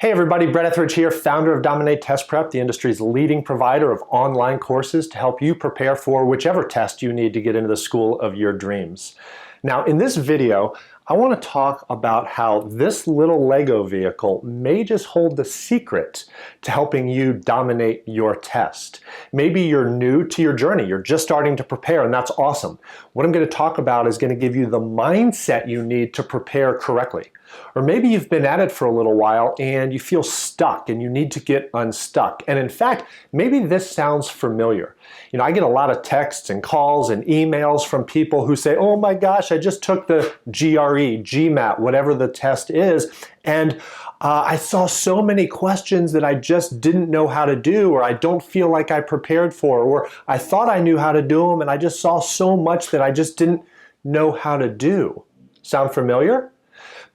Hey everybody, Brett Etheridge here, founder of Dominate Test Prep, the industry's leading provider of online courses to help you prepare for whichever test you need to get into the school of your dreams. Now, in this video, I want to talk about how this little Lego vehicle may just hold the secret to helping you dominate your test. Maybe you're new to your journey, you're just starting to prepare, and that's awesome. What I'm going to talk about is going to give you the mindset you need to prepare correctly. Or maybe you've been at it for a little while and you feel stuck and you need to get unstuck. And in fact, maybe this sounds familiar. You know, I get a lot of texts and calls and emails from people who say, oh my gosh, I just took the GRE, GMAT, whatever the test is, and I saw so many questions that I just didn't know how to do, or I don't feel like I prepared for, or I thought I knew how to do them and I just saw so much that I just didn't know how to do. Sound familiar?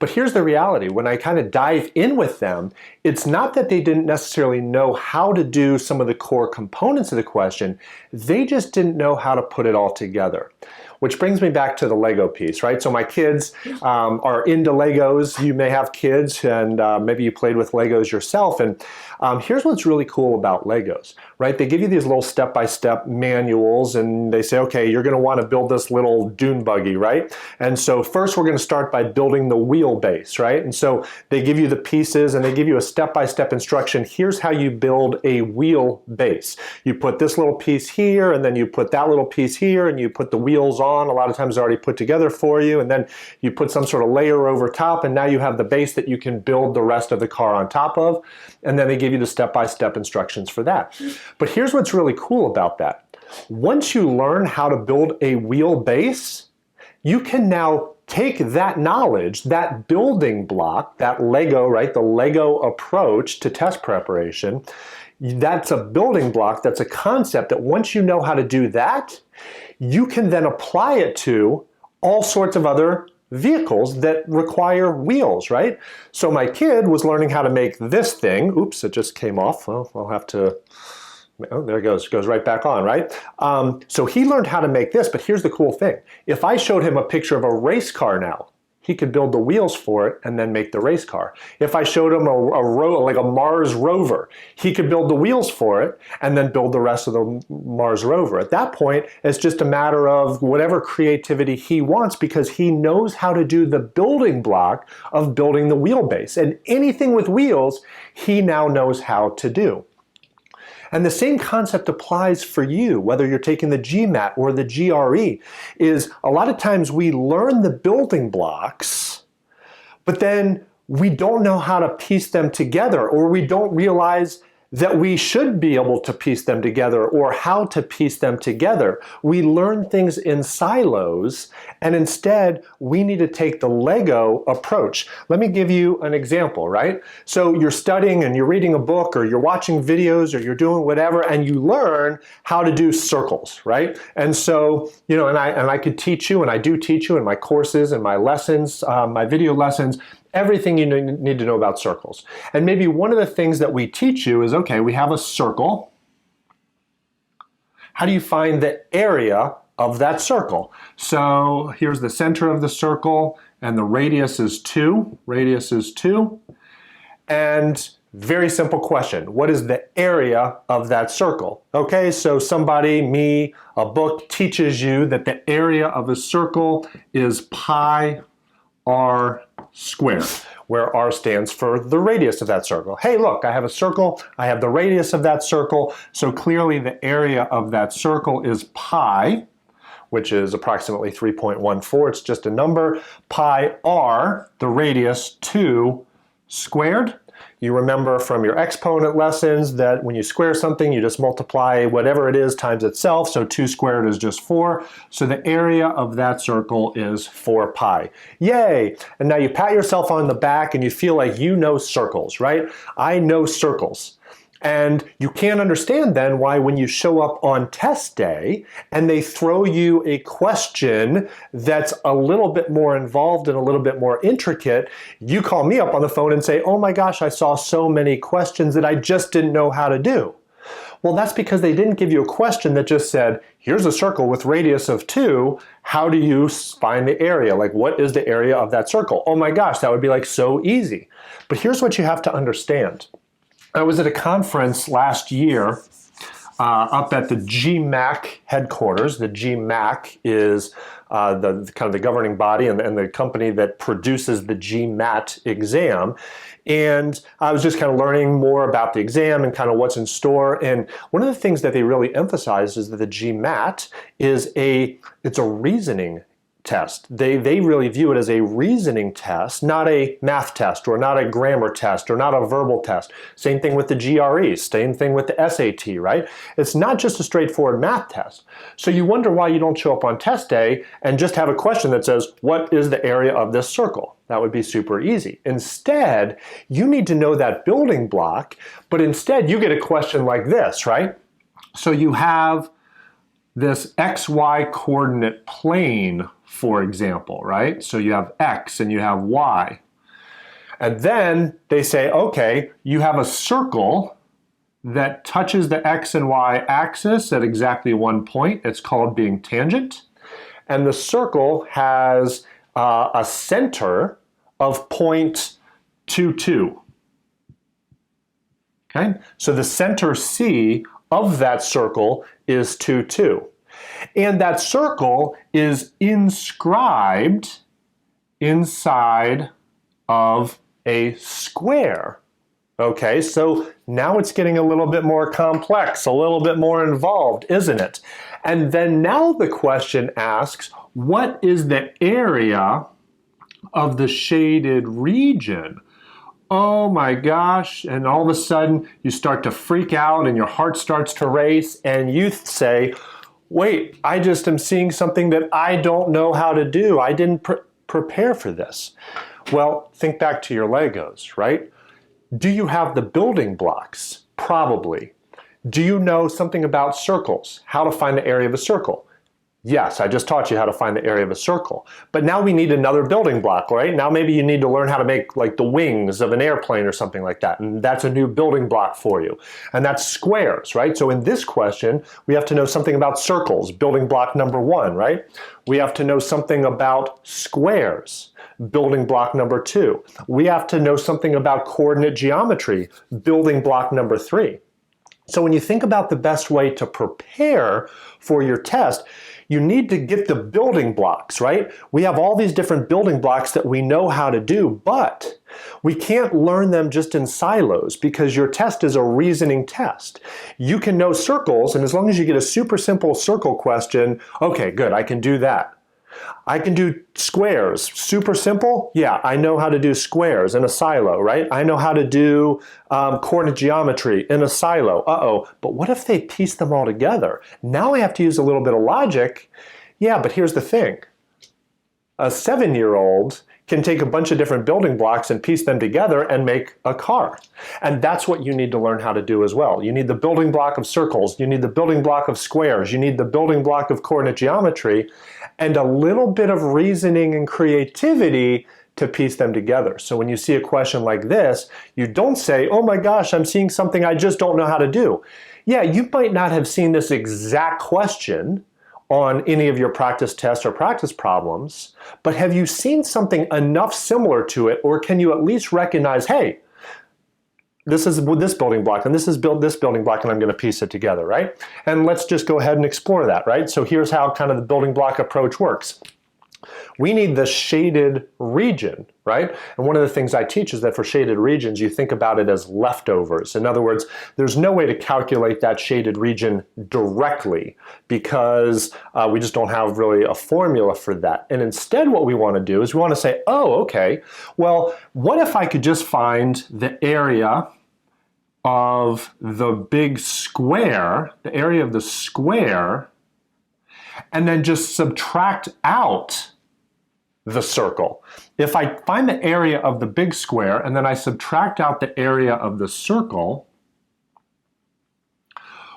But here's the reality. When I kind of dive in with them, it's not that they didn't necessarily know how to do some of the core components of the question, they just didn't know how to put it all together. Which brings me back to the Lego piece, right? So my kids are into Legos. You may have kids and maybe you played with Legos yourself. And here's what's really cool about Legos, right? They give you these little step-by-step manuals and they say, okay, you're gonna wanna build this little dune buggy, right? And so first we're gonna start by building the wheelbase, right? And so they give you the pieces and they give you a step-by-step instruction. Here's how you build a wheel base. You put this little piece here and then you put that little piece here and you put the wheels on. A lot of times they're already put together for you, and then you put some sort of layer over top, and now you have the base that you can build the rest of the car on top of, and then they give you the step-by-step instructions for that. But here's what's really cool about that. Once you learn how to build a wheel base, you can now take that knowledge, that building block, that Lego, right, the Lego approach to test preparation, that's a building block, that's a concept that once you know how to do that, you can then apply it to all sorts of other vehicles that require wheels, right? So my kid was learning how to make this thing. Oops, it just came off. Well, I'll have to, oh, there it goes right back on, right? So he learned how to make this, but here's the cool thing. If I showed him a picture of a race car now, he could build the wheels for it and then make the race car. If I showed him like a Mars rover, he could build the wheels for it and then build the rest of the Mars rover. At that point, it's just a matter of whatever creativity he wants because he knows how to do the building block of building the wheelbase. And anything with wheels, he now knows how to do. And the same concept applies for you, whether you're taking the GMAT or the GRE, is a lot of times we learn the building blocks, but then we don't know how to piece them together, or we don't realize that we should be able to piece them together or how to piece them together. We learn things in silos, and instead we need to take the Lego approach. Let me give you an example, right? So you're studying and you're reading a book or you're watching videos or you're doing whatever and you learn how to do circles, right? And so, you know, and I could teach you, and I do teach you in my courses and my lessons, my video lessons, everything you need to know about circles. And maybe one of the things that we teach you is, okay, we have a circle. How do you find the area of that circle? So here's the center of the circle, and the radius is 2. Radius is 2. And very simple question. What is the area of that circle? Okay, so somebody, me, a book teaches you that the area of a circle is pi r squared, where r stands for the radius of that circle. Hey, look, I have a circle, I have the radius of that circle, so clearly the area of that circle is pi, which is approximately 3.14, it's just a number, pi r, the radius, 2 squared. You remember from your exponent lessons that when you square something, you just multiply whatever it is times itself, so 2 squared is just 4. So the area of that circle is 4 pi. Yay! And now you pat yourself on the back and you feel like you know circles, right? I know circles. And you can't understand then why when you show up on test day and they throw you a question that's a little bit more involved and a little bit more intricate, you call me up on the phone and say, oh my gosh, I saw so many questions that I just didn't know how to do. Well, that's because they didn't give you a question that just said, here's a circle with radius of 2. How do you find the area? Like, what is the area of that circle? Oh my gosh, that would be like so easy. But here's what you have to understand. I was at a conference last year up at the GMAC headquarters. The GMAC is the kind of the governing body and the company that produces the GMAT exam. And I was just kind of learning more about the exam and kind of what's in store. And one of the things that they really emphasize is that the GMAT is it's a reasoning test. They really view it as a reasoning test, not a math test or not a grammar test or not a verbal test. Same thing with the GRE, same thing with the SAT, right? It's not just a straightforward math test. So you wonder why you don't show up on test day and just have a question that says, what is the area of this circle? That would be super easy. Instead, you need to know that building block, but instead you get a question like this, right? So you have this XY coordinate plane, for example, right? So you have X and you have Y. And then they say, okay, you have a circle that touches the X and Y axis at exactly one point. It's called being tangent. And the circle has a center of 0.22. Okay, so the center C of that circle is 2,2. And that circle is inscribed inside of a square. Okay, so now it's getting a little bit more complex, a little bit more involved, isn't it? And then now the question asks, what is the area of the shaded region? Oh my gosh, and all of a sudden you start to freak out and your heart starts to race and you say, wait, I just am seeing something that I don't know how to do. I didn't prepare for this. Well, think back to your Legos, right? Do you have the building blocks? Probably. Do you know something about circles? How to find the area of a circle? Yes, I just taught you how to find the area of a circle. But now we need another building block, right? Now maybe you need to learn how to make like the wings of an airplane or something like that. And that's a new building block for you. And that's squares, right? So in this question, we have to know something about circles, building block number 1, right? We have to know something about squares, building block number 2. We have to know something about coordinate geometry, building block number 3. So when you think about the best way to prepare for your test, you need to get the building blocks, right? We have all these different building blocks that we know how to do, but we can't learn them just in silos because your test is a reasoning test. You can know circles, and as long as you get a super simple circle question, okay, good, I can do that. I can do squares. Super simple? Yeah, I know how to do squares in a silo, right? I know how to do coordinate geometry in a silo. Uh-oh, but what if they piece them all together? Now I have to use a little bit of logic. Yeah, but here's the thing. A 7-year-old can take a bunch of different building blocks and piece them together and make a car. And that's what you need to learn how to do as well. You need the building block of circles, you need the building block of squares, you need the building block of coordinate geometry, and a little bit of reasoning and creativity to piece them together. So when you see a question like this, you don't say, oh my gosh, I'm seeing something I just don't know how to do. Yeah, you might not have seen this exact question on any of your practice tests or practice problems, but have you seen something enough similar to it, or can you at least recognize, hey, this is this building block, and this is this building block, and I'm going to piece it together, right? And let's just go ahead and explore that, right? So here's how kind of the building block approach works. We need the shaded region, right? And one of the things I teach is that for shaded regions, you think about it as leftovers. In other words, there's no way to calculate that shaded region directly because we just don't have really a formula for that. And instead what we want to do is we want to say, oh, okay, well, what if I could just find the area of the big square, the area of the square, and then just subtract out the circle. If I find the area of the big square and then I subtract out the area of the circle,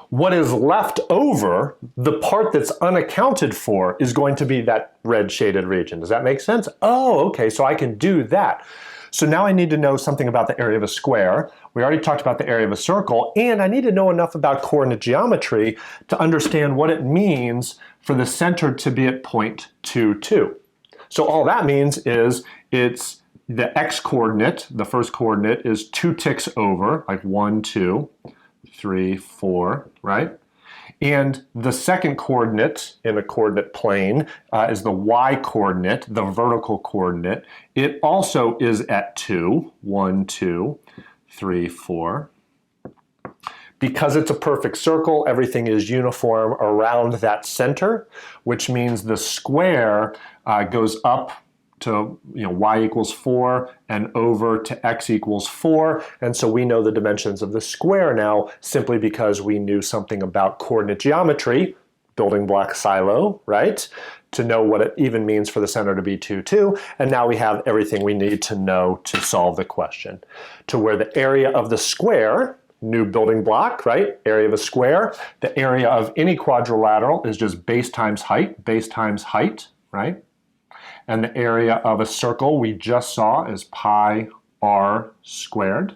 what is left over, the part that's unaccounted for, is going to be that red shaded region. Does that make sense? Oh, okay, so I can do that. So now I need to know something about the area of a square. We already talked about the area of a circle, and I need to know enough about coordinate geometry to understand what it means for the center to be at point 2, 2. So all that means is it's the x-coordinate, the first coordinate, is 2 ticks over, like 1, 2, 3, 4, right? And the second coordinate in a coordinate plane is the y-coordinate, the vertical coordinate. It also is at 2, 1, 2, 3, 4. Because it's a perfect circle, everything is uniform around that center, which means the square goes up to y equals 4 and over to x equals 4. And so we know the dimensions of the square now simply because we knew something about coordinate geometry, building block silo, right? To know what it even means for the center to be 2, 2. And now we have everything we need to know to solve the question. To where the area of the square, new building block, right? Area of a square. The area of any quadrilateral is just base times height, right? And the area of a circle we just saw is pi r squared.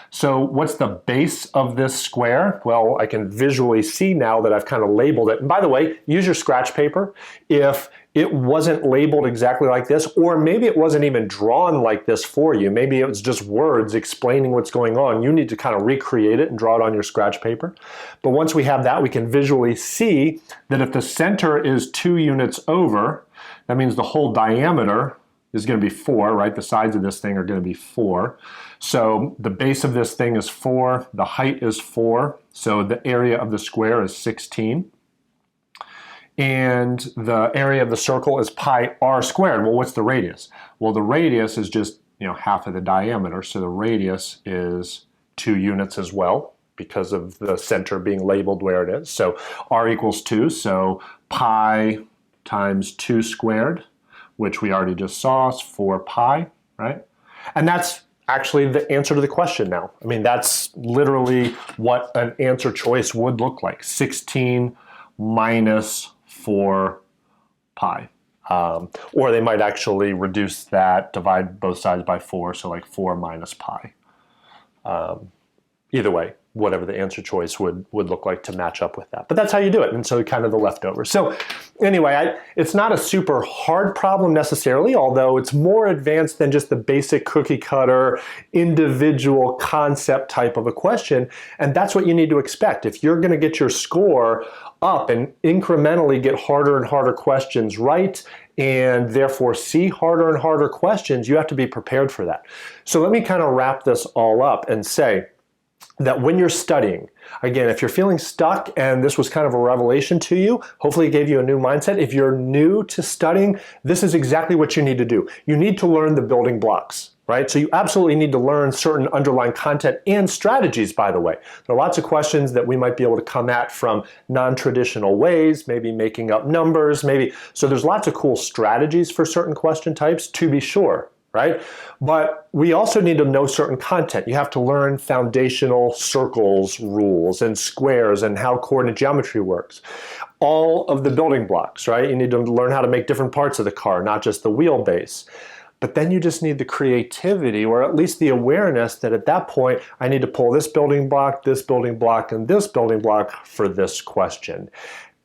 So what's the base of this square? Well, I can visually see now that I've kind of labeled it. And by the way, use your scratch paper. If it wasn't labeled exactly like this, or maybe it wasn't even drawn like this for you, maybe it was just words explaining what's going on, you need to kind of recreate it and draw it on your scratch paper. But once we have that, we can visually see that if the center is 2 units over, that means the whole diameter is going to be 4, right? The sides of this thing are going to be 4. So the base of this thing is 4, the height is 4, so the area of the square is 16. And the area of the circle is pi r squared. Well, what's the radius? Well, the radius is just half of the diameter, so the radius is 2 units as well because of the center being labeled where it is. So r equals 2, so pi times 2 squared, which we already just saw, is 4 pi, right? And that's actually the answer to the question now. I mean, that's literally what an answer choice would look like. 16 minus 4 pi. Or they might actually reduce that, divide both sides by 4, so like 4 minus pi. Either way, whatever the answer choice would look like to match up with that. But that's how you do it, and so kind of the leftovers. So anyway, it's not a super hard problem necessarily, although it's more advanced than just the basic cookie cutter, individual concept type of a question, and that's what you need to expect. If you're gonna get your score up and incrementally get harder and harder questions right, and therefore see harder and harder questions, you have to be prepared for that. So let me kind of wrap this all up and say, that when you're studying, again, if you're feeling stuck and this was kind of a revelation to you, hopefully it gave you a new mindset. If you're new to studying, this is exactly what you need to do. You need to learn the building blocks, right? So you absolutely need to learn certain underlying content and strategies, by the way. There are lots of questions that we might be able to come at from non-traditional ways, maybe making up numbers, maybe. So there's lots of cool strategies for certain question types, to be sure, right? But we also need to know certain content. You have to learn foundational circles, rules, and squares, and how coordinate geometry works. All of the building blocks, right? You need to learn how to make different parts of the car, not just the wheelbase. But then you just need the creativity, or at least the awareness that at that point, I need to pull this building block, and this building block for this question.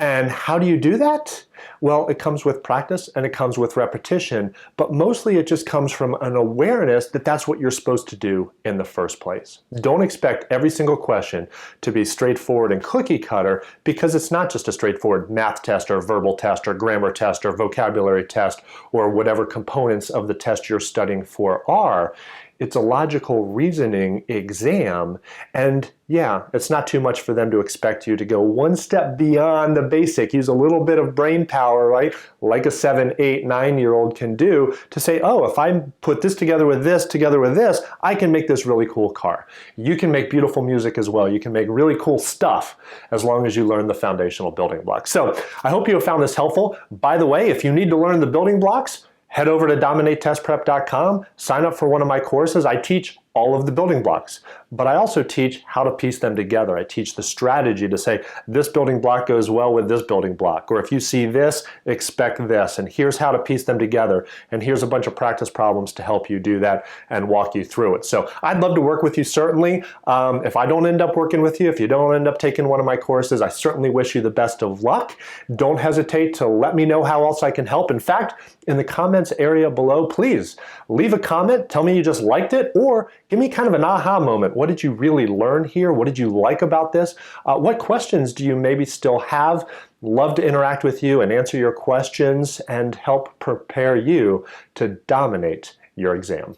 And how do you do that? Well, it comes with practice and it comes with repetition, but mostly it just comes from an awareness that that's what you're supposed to do in the first place. Don't expect every single question to be straightforward and cookie cutter, because it's not just a straightforward math test or verbal test or grammar test or vocabulary test or whatever components of the test you're studying for are. It's a logical reasoning exam, and yeah, it's not too much for them to expect you to go one step beyond the basic, use a little bit of brain power, right? Like a 7, 8, 9-year-old can do to say, oh, if I put this together with this, I can make this really cool car. You can make beautiful music as well. You can make really cool stuff as long as you learn the foundational building blocks. So I hope you have found this helpful. By the way, if you need to learn the building blocks, head over to dominatetestprep.com, sign up for one of my courses. I teach all of the building blocks, but I also teach how to piece them together. I teach the strategy to say, this building block goes well with this building block, or if you see this, expect this, and here's how to piece them together, and here's a bunch of practice problems to help you do that and walk you through it. So I'd love to work with you, certainly. If I don't end up working with you, if you don't end up taking one of my courses, I certainly wish you the best of luck. Don't hesitate to let me know how else I can help. In fact, in the comments area below, please leave a comment, tell me you just liked it, or give me kind of an aha moment. What did you really learn here? What did you like about this? What questions do you maybe still have? Love to interact with you and answer your questions and help prepare you to dominate your exam.